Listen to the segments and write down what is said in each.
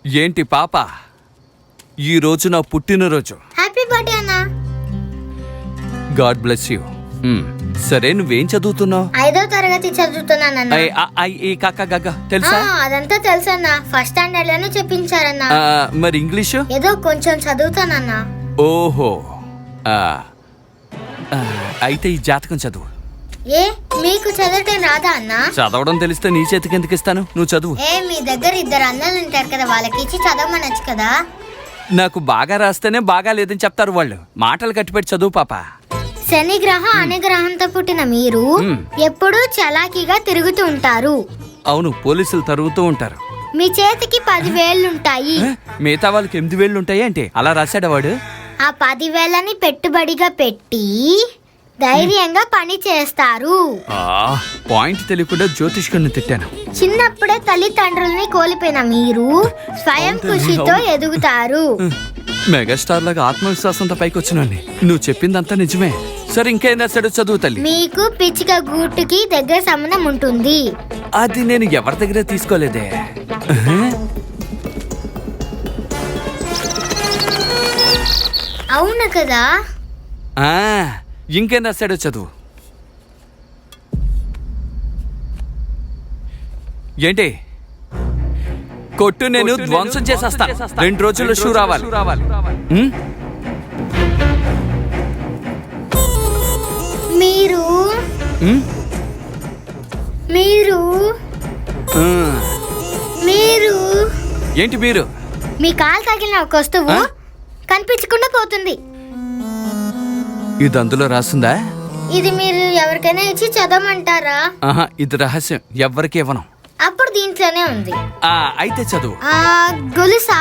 ఏంటి పాప, ఈ రోజు నా పుట్టినరోజు. హ్యాపీ బర్త్డే అన్నా. God bless you. సరే, నువ్వేం చదువుతున్నావు? 5వ తరగతి చదువుతున్నానన్నా. తెలుసా? అదంతా తెలుసన్నా. ఫస్ట్ స్టాండర్డ్ లోనే చెప్పించారన్నా. మరి ఇంగ్లీషు? ఏదో కొంచెం చదువుతానన్నా. ఓహో, అయితే ఈ జాతకం చదువు. ఏ, మీకు చదవటం రాదా అన్నా? చదవడం తెలిస్తే నీ చేతికి ఎందుకు ఇస్తాను, నువ్వు చదువు. మీ దగ్గర 2 అన్నలు ఉంటారు కదా, వాళ్ళకి ఇచ్చి చదవమనొచ్చు కదా. నాకు బాగా రాస్తేనే బాగా లేదని చెప్తారు వాళ్ళు. మాటలు కట్టిపెట్టి చదువు పాప. శని గ్రహం అనే గ్రహంతో పుట్టిన మీరు ఎప్పుడూ చలాకీగా తిరుగుతూ ఉంటారు. అవును, పోలీసులు తరుగుతూ ఉంటారు. మీ చేతికి 10 వేళ్లుంటాయి. మిగతా వాళ్ళకి 8 వేళ్ళు ఉంటాయి అంటే అలా రాశాడు వాడు. ఆ 10 వేలని పెట్టుబడిగా పెట్టి ధైర్యంగా పని చేస్తారు. పాయింట్ తెలియకుండా జ్యోతిష్కుడిని తిట్టాను. చిన్నప్పుడే తల్లిదండ్రుల్ని కోల్పోయిన మీరు స్వయం కృషితో ఎదుగుతారు. మెగాస్టార్ లాగా ఆత్మవిశ్వాసంతో పైకి వచ్చినాన్ని. నువ్వు చెప్పిందంతా నిజమే. సరే, ఇంకేం రాశాడు చదువు తల్లి. మీకు పిచ్చిక గూటుకి దగ్గర సంబంధం ఉంటుంది. అది నేను ఎవరి దగ్గర తీసుకోలేదే. అవును కదా. ఇంకేం రాశాడో చదువు. ఏంటి? కొట్టు నేను ధ్వంసం చేసేస్తాను. 2 రోజుల్లో షూ రావాలి. మీరు మీరు మీరు ఏంటి మీరు? మీ కాలు తగిలిన ఒక వస్తువు కనిపించకుండా పోతుంది. ఇది అందులో రాస్తుందా? ఇది మీరు ఎవరికైనా ఇచ్చి చదవమంటారా? ఇది రహస్యం, ఎవ్వరికి ఇవ్వను. అప్పుడు దీంట్లోనే ఉంది. అయితే చదువు. గొలుసా?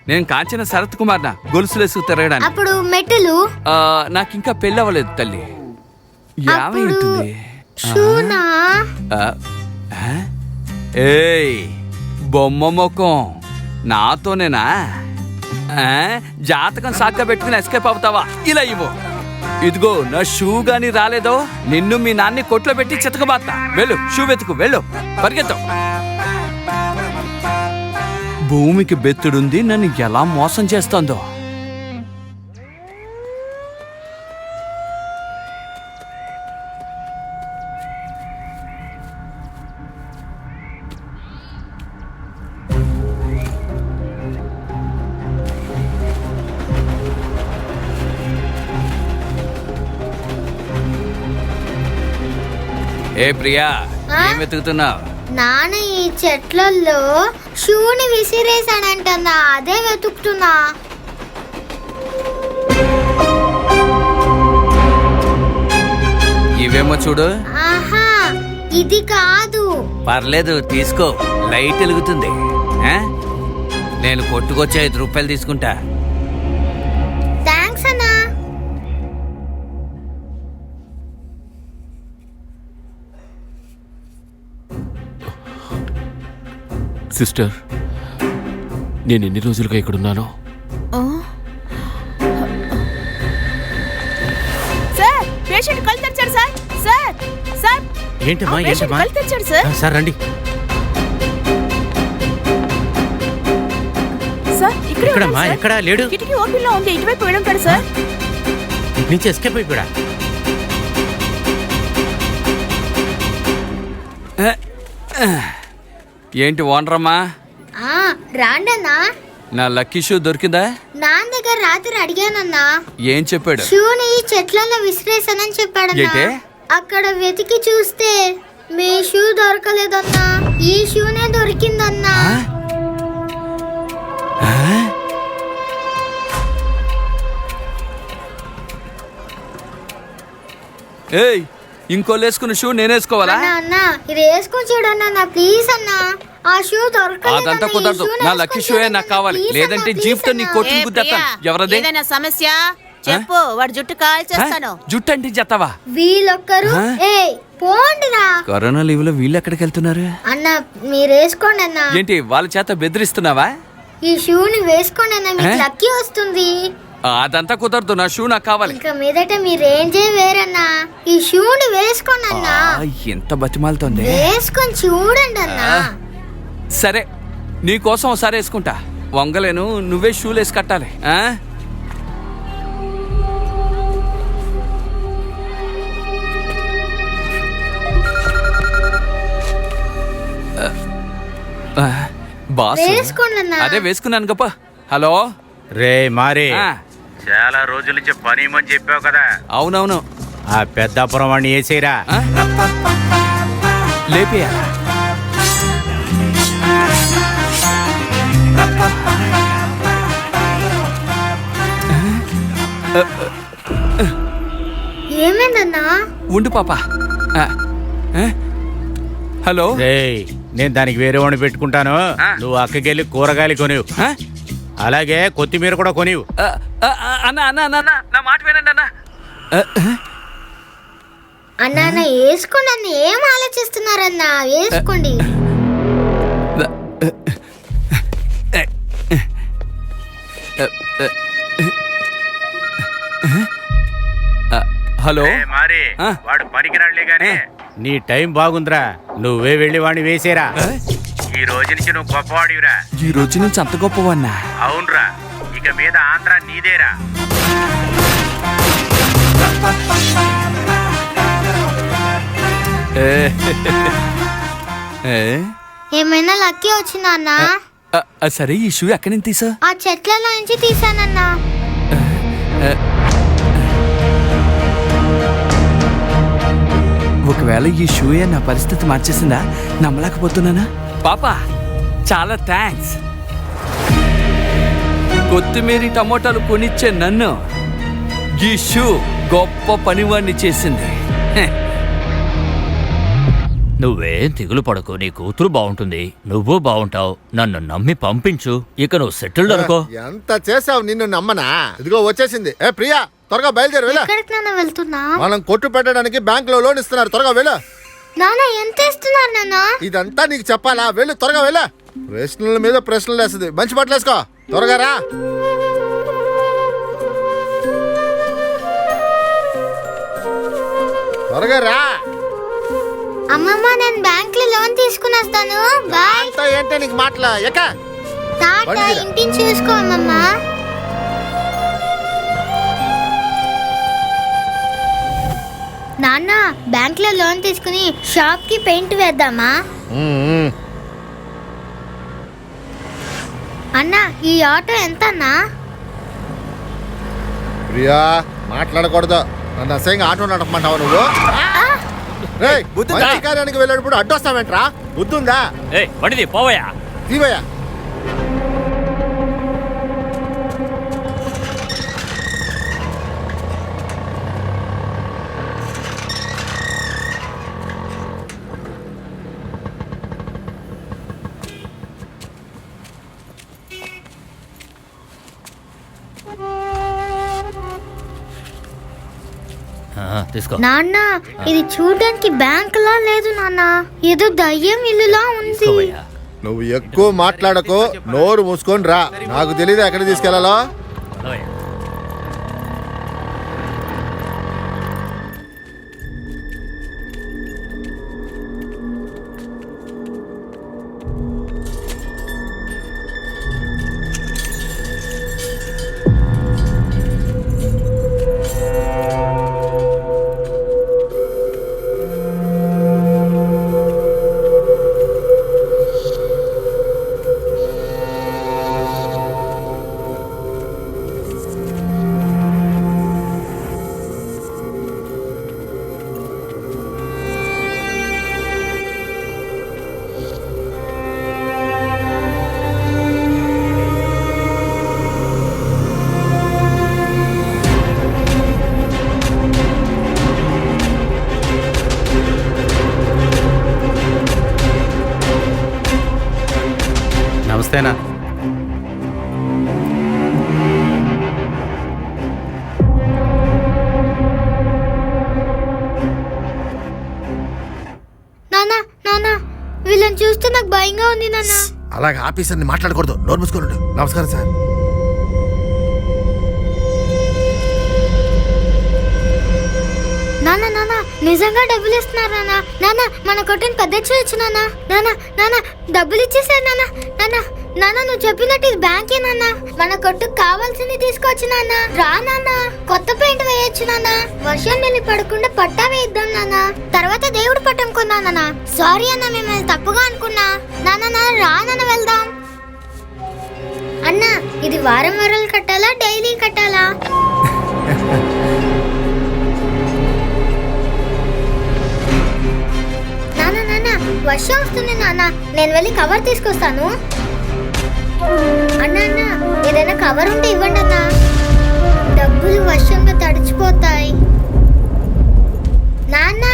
నేను కాంచిన శరత్ కుమార్ నా గొలుసులేసుకు తిరగడానికి. అప్పుడు మెట్టులు? నాకింకా పెళ్ళి అవ్వలేదు తల్లి. షూనా? బొమ్మ ముఖం నాతోనేనా? జాతకం సాగ్గా పెట్టుకుని ఎస్కేప్ అవుతావా? ఇలా ఇవ్వు. ఇదిగో, నా షూ గాని రాలేదో నిన్ను మీ నాన్ని కొట్లో పెట్టి చితకబాత్తా. వెళ్ళు, షూ వెతుకు, వెళ్ళు, పరిగెత్తు. భూమికి బెత్తుడుంది, నన్ను ఎలా మోసం చేస్తోందో. ఏ ప్రియా, ఏం వెతుకుతున్నావు? నాన్న ఈ చెట్లలో షూని విసిరేసాడంటన్నా, అదే వెతుకుతున్నా. ఇవేమో చూడు. ఆహా, ఇది కాదు. పర్లేదు, తీసుకో, లైట్ వెలుగుతుంది. నేను కొట్టుకొచ్చి 5 రూపాయలు తీసుకుంటా. థ్యాంక్స్ అన్నా. సిస్టర్, నేను ఎన్ని రోజులుగా ఇక్కడున్నాను? సార్, పేషెంట్ కళ్ళు తెరిచాడు సార్. Sir, sir. ఏంటమ్మా? కళ్ళు తెరిచాడు సార్. సార్ రండి. సార్, ఎక్కడమ్మా? ఎక్కడ లేడు? కిటికీ ఓపెన్ లో ఉంది, ఇటువైపు వెళ్ళి ఉంటాడు సార్. ఇటు నుంచి ఎస్కేప్ అయిపోయాడా? ఏంటి ఓనరమ్మా? రాండన్నా. నా లక్కీ షూ దొరికిందా? నాన్న దగ్గర రాత్రి అడిగానన్నా. ఏం చెప్పాడు? షూని చెట్లలో విసిరేసానని చెప్పాడన్నా. అక్కడ వెతికి చూస్తే మీ షూ దొరకలేదన్నా, ఈ షూనే దొరికిందన్నా. ఏయ్, ఇంకోలేసుకున్న షూ నేనేసుకోవాలా? అన్నా, ఇది వేసుకొని చూడన్నా ప్లీజ్ అన్నా. ఆ షూ దొరకలేదు. అదంతా కుదరదు. నా లక్కీ షూ నాకు కావాలి, లేదంటే జీప్ తో నీ కొట్టు గుద్దేస్తాను. ఎవరది? ఏదైనా సమస్య చెప్పు, వాడి జుట్టు కాల్ చేస్తాను. జుట్టు అంటే చెత్తవా? వీళ్ళొక్కరు పోండిరా. కరోనా లీవ్ లో వీళ్ళు ఎక్కడికి వెళ్తున్నారు? అన్నా, మీరు వేసుకోండి అన్నా. ఏంటి, వాళ్ళ చేత బెదిరిస్తున్నావా? ఈ షూని వేసుకోండి అన్నా, మీకు లక్కీ వస్తుంది. అదంతా కుదరదు, నా షూ నాకు కావాలి. ఇంకా మీదట మీ రేంజే వేరన్నా. ఈ షూని వేసుకోండి అన్నా. ఎంత బతిమాలుతోంది. వేసుకొని చూడండి అన్నా. సరే, నీకోసం ఒకసారి వేసుకుంటా. వంగలేను, నువ్వే షూలు వేసి కట్టాలి. బాస్ వేసుకోండి అన్నా. అదే వేసుకున్నాను గప్ప. హలో రే మారి, ఆ, చాలా రోజుల నుంచి పని ఇమ్మని చెప్పావు కదా, అవునవును. ఆ పెద్దాపురం వాడిని వేసేరా. ఆ? లేపేయాలా? ఏమైందన్నా? ఉండు పాప. ఆ, ఆ? హలో రే, నేను దానికి వేరే వాడిని పెట్టుకుంటాను. నువ్వు అక్కకెళ్ళి కూరగాయలు కొనివు, ఆ? అలాగే కొత్తిమీర కూడా కొనివు. అన్న అన్న అన్న అన్న, నా మాట వినండి అన్న. అన్నా అన్న వేసుకోండి అన్న, ఏం ఆలోచిస్తున్నారన్నా? వేసుకోండి. హలో మారి, ఆ? వాడు పనికిరాడులే గాని నీ టైం బాగుందిరా, నువ్వే వెళ్ళి వాడిని వేసేరా. ఈ రోజు నుంచి నువ్వు గొప్పవాడివిరా. ఈ రోజు నుంచి అంత గొప్పవన్నా? అవునరా, ఇక మీద ఆంధ్ర నీదేరా. ఏమైనా లక్కీ వచ్చిందా అన్నా? సరే, ఈ షూ ఎక్కడి నుంచి తీసా? ఆ చెట్లలో నుంచి తీసానన్నా. ఒకవేళ ఈ షూయే నా పరిస్థితి మార్చేసిందా? నమ్మలేకపోతున్నానా? పాపా, చాలా థ్యాంక్స్. కొత్తిమీర టమోటాలు కొనిచ్చే నన్ను ఈ షూ గొప్ప పనివాణ్ణి చేసింది. నువ్వేం దిగులు పడకు, నీ కూతురు బాగుంటుంది, నువ్వు బాగుంటావు. నన్ను నమ్మి పంపించు, ఇక నువ్వు సెటిల్డ్ అనుకో. ఎంత చేసావు, నిన్ను నమ్మనా? ఇదిగో వచ్చేసింది. ఏ ప్రియా, త్వరగా బయలుదేరి వెళ్ళ. ఎక్కడికి నాన్న వెళ్తున్నా? మనం కొట్టు పెట్టడానికి బ్యాంక్ లో లోన్ ఇస్తున్నారు, త్వరగా వెళ్ళ. నాన్న ఎంత ఇస్తున్నారు నాన్న? ఇదంతా నీకు చెప్పాలా? వెళ్ళు, త్వరగా వెళ్ళ. ప్రశ్నల మీద ప్రశ్నలు వేస్తుంది. మంచి బట్టలు వేసుకో, త్వరగా రా. త్వరగా రా. అమ్మమ్మ, నేను బ్యాంక్ లో లోన్ తీసుకుని వస్తాను. బాయ్. అంతా ఏంటే నీకు మాటలా? ఎక్క టాటా. బండిరా. ఇంటిని చూసుకో అమ్మమ్మ. నాన్న, బ్యాంక్ లో లోన్ తీసుకుని షాప్ కి పెయింట్ వేద్దామా? అన్న, ఈ ఆటో ఎంత అన్నా? ప్రియా, మాట్లాడకూడదు. నన్ను అసహ్యంగా ఆటో నడపమంటావా నువ్వు? రేయ్, మంచి కార్యానికి వెళ్ళేటప్పుడు అడ్డొస్తావేంట్రా? బుద్ధుందా? పడిది పోవయా. తీవయ్యా. తీసుకో. నాన్న, ఇది చూడడానికి బ్యాంక్ లా లేదు నాన్న, ఏదో దయ్యం ఇల్లులా ఉంది. తీసుకోవయ్యా. నువ్వు ఎక్కువ మాట్లాడకు, నోరు మూసుకొని రా. నాకు తెలియదు ఎక్కడ తీసుకెళ్లాలో. పదవయ్యా. నమస్తేనా. నాన్న, నాన్న, వీళ్ళని చూస్తే నాకు భయంగా ఉంది నాన్న. అలాగే ఆఫీసర్ని మాట్లాడకూడదు, నోరు మూసుకోండి. నమస్కారం సార్. నాన్న, నాన్న, నిజంగా డబ్బులు ఇస్తున్నారు నాన్న. నాన్న, మన కొట్టిన పెద్ద చేయొచ్చు నాన్న. నాన్న, నాన్న, డబ్బులు ఇచ్చేసారు నాన్న. నాన్న, నాన్న నువ్వు చెప్పినట్టు ఇది బ్యాంకే నాన్న. మన కొట్టుకు కావాల్సింది తీసుకొచ్చి నాన్న. రా నాన్న, కొత్త పెయింట్ వేయొచ్చు నాన్న. వర్షం వెళ్ళి పడకుండా పట్టా వేయిద్దాం నాన్న. తర్వాత దేవుడు పట్టం కొన్నా నాన్న. సారీ అన్న, మిమ్మల్ని తప్పుగా అనుకున్నా. నాన్న రా నాన్న వెళ్దాం. అన్న ఇది వారం వారాలు కట్టాలా డైలీ కట్టాలా? నాన్న వర్షం వస్తుంది నాన్న, నేను వెళ్ళి కవర్ తీసుకొస్తాను. అన్న ఏదైనా కవర్ ఉంటే ఇవ్వండి అన్న. డబ్బులు వర్షంలో తడిచిపోతాయి. నాన్న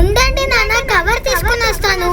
ఉండండి నాన్న, కవర్ తీసుకొని వస్తాను.